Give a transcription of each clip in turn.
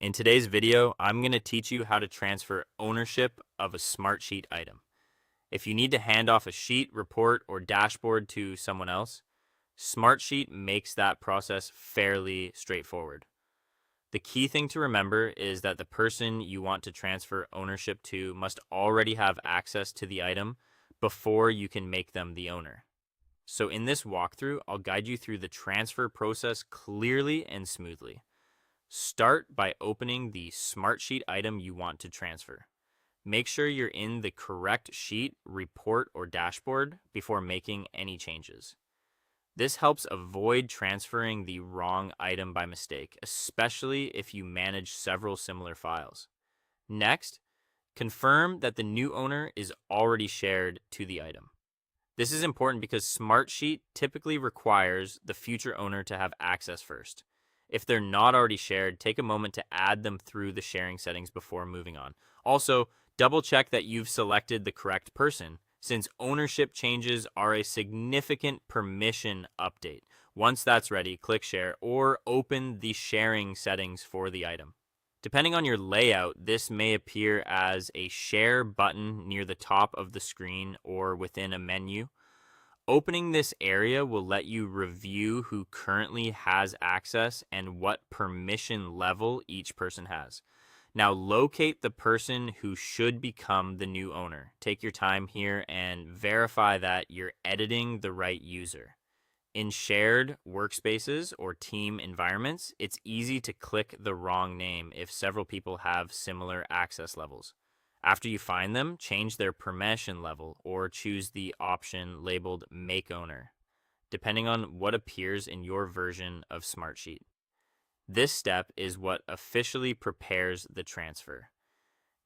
In today's video, I'm going to teach you how to transfer ownership of a Smartsheet item. If you need to hand off a sheet, report, or dashboard to someone else, Smartsheet makes that process fairly straightforward. The key thing to remember is that the person you want to transfer ownership to must already have access to the item before you can make them the owner. So in this walkthrough, I'll guide you through the transfer process clearly and smoothly. Start by opening the Smartsheet item you want to transfer. Make sure you're in the correct sheet, report, or dashboard before making any changes. This helps avoid transferring the wrong item by mistake, especially if you manage several similar files. Next, confirm that the new owner is already shared to the item. This is important because Smartsheet typically requires the future owner to have access first. If they're not already shared, take a moment to add them through the sharing settings before moving on. Also, double check that you've selected the correct person, since ownership changes are a significant permission update. Once that's ready, click Share or open the sharing settings for the item. Depending on your layout, this may appear as a Share button near the top of the screen or within a menu. Opening this area will let you review who currently has access and what permission level each person has. Now locate the person who should become the new owner. Take your time here and verify that you're editing the right user. In shared workspaces or team environments, it's easy to click the wrong name if several people have similar access levels. After you find them, change their permission level or choose the option labeled Make Owner, depending on what appears in your version of Smartsheet. This step is what officially prepares the transfer.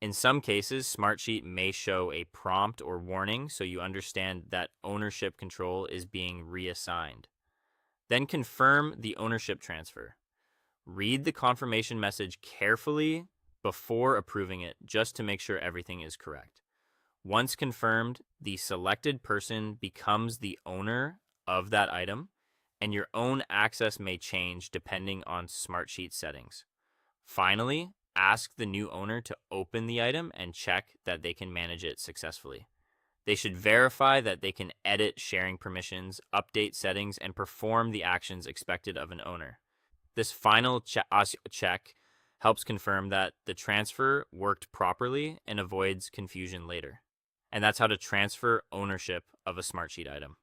In some cases, Smartsheet may show a prompt or warning so you understand that ownership control is being reassigned. Then confirm the ownership transfer. Read the confirmation message carefully before approving it, just to make sure everything is correct. Once confirmed, the selected person becomes the owner of that item, and your own access may change depending on Smartsheet settings. Finally, ask the new owner to open the item and check that they can manage it successfully. They should verify that they can edit sharing permissions, update settings, and perform the actions expected of an owner. This final check helps confirm that the transfer worked properly and avoids confusion later. And that's how to transfer ownership of a Smartsheet item.